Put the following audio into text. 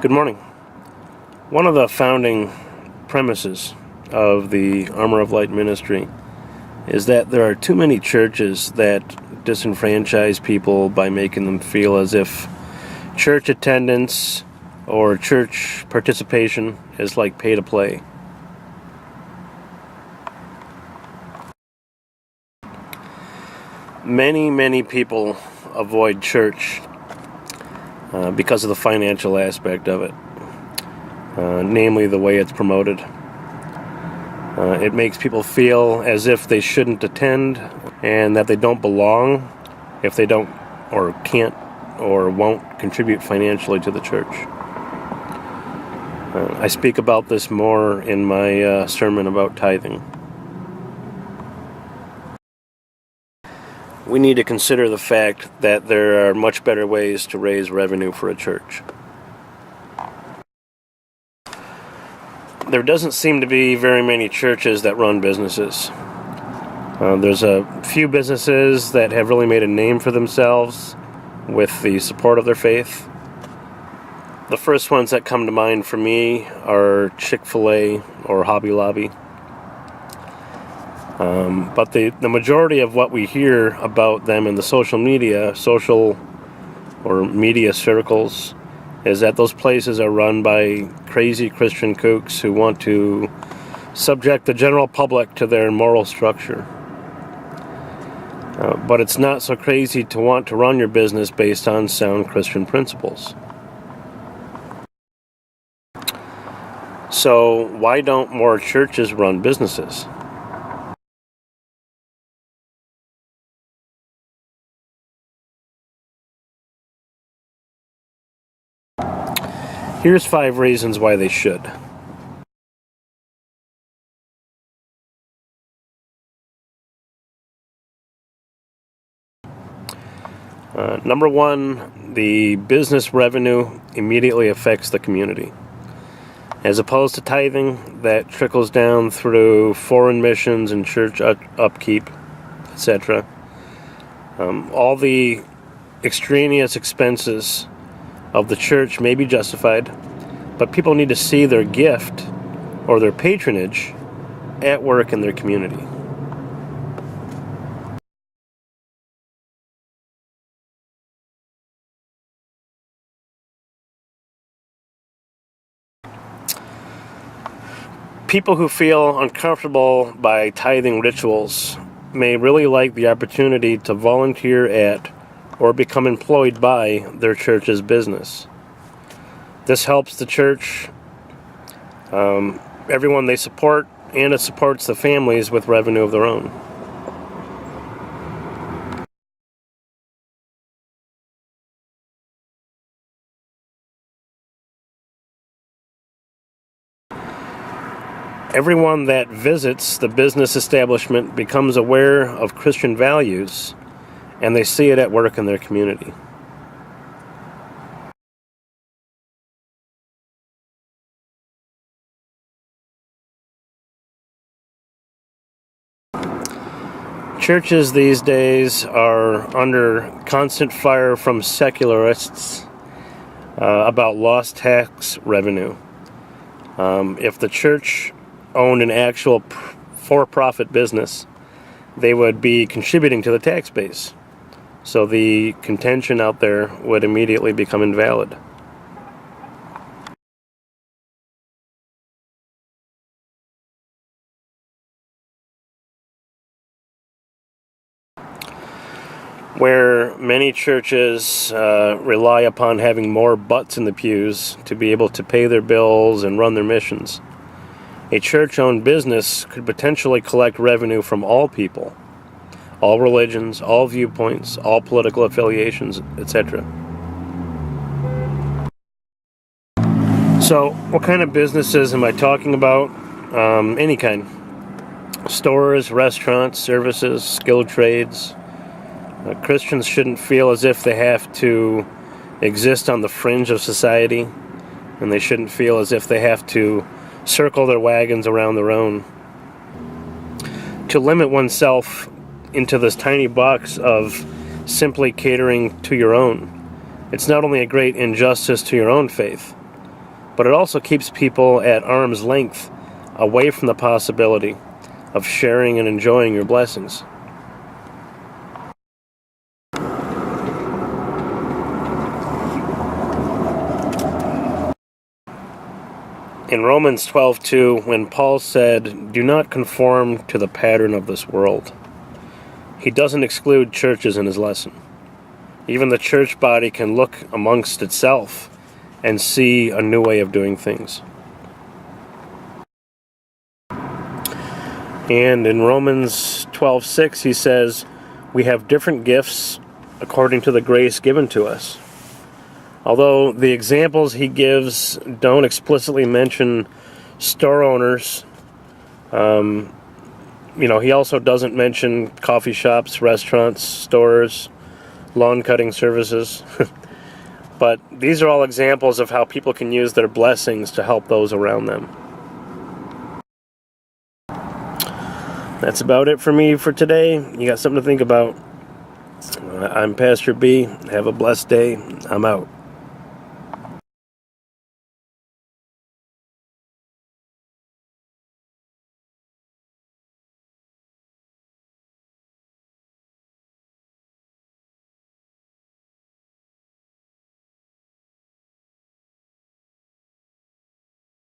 Good morning. One of the founding premises of the Armor of Light ministry is that there are too many churches that disenfranchise people by making them feel as if church attendance or church participation is like pay to play. Many people avoid church because of the financial aspect of it, namely the way it's promoted. It makes people feel as if they shouldn't attend and that they don't belong if they don't or can't or won't contribute financially to the church. I speak about this more in my sermon about tithing. We need to consider the fact that there are much better ways to raise revenue for a church. There doesn't seem to be very many churches that run businesses. There's a few businesses that have really made a name for themselves with the support of their faith. The first ones that come to mind for me are Chick-fil-A or Hobby Lobby. But the majority of what we hear about them in the social or media circles is that those places are run by crazy Christian kooks who want to subject the general public to their moral structure. But it's not so crazy to want to run your business based on sound Christian principles. So why don't more churches run businesses? Here's 5 reasons why they should. Number 1, the business revenue immediately affects the community. As opposed to tithing, that trickles down through foreign missions and church upkeep, etc. All the extraneous expenses of the church may be justified, but people need to see their gift or their patronage at work in their community. People who feel uncomfortable by tithing rituals may really like the opportunity to volunteer at or become employed by their church's business. This helps the church, everyone they support, and it supports the families with revenue of their own. Everyone that visits the business establishment becomes aware of Christian values, and they see it at work in their community. Churches these days are under constant fire from secularists about lost tax revenue. If the church owned an actual for-profit business, they would be contributing to the tax base. So the contention out there would immediately become invalid. Where many churches rely upon having more butts in the pews to be able to pay their bills and run their missions, a church-owned business could potentially collect revenue from all people, all religions, all viewpoints, all political affiliations, etc. So, what kind of businesses am I talking about? Any kind. Stores, restaurants, services, skilled trades. Christians shouldn't feel as if they have to exist on the fringe of society, and they shouldn't feel as if they have to circle their wagons around their own. To limit oneself into this tiny box of simply catering to your own, it's not only a great injustice to your own faith, but it also keeps people at arm's length away from the possibility of sharing and enjoying your blessings. In Romans 12:2, when Paul said, "Do not conform to the pattern of this world," he doesn't exclude churches in his lesson. Even the church body can look amongst itself and see a new way of doing things. And in Romans 12:6, he says, "We have different gifts according to the grace given to us." Although the examples he gives don't explicitly mention store owners, he also doesn't mention coffee shops, restaurants, stores, lawn cutting services. But these are all examples of how people can use their blessings to help those around them. That's about it for me for today. You got something to think about. I'm Pastor B. Have a blessed day. I'm out.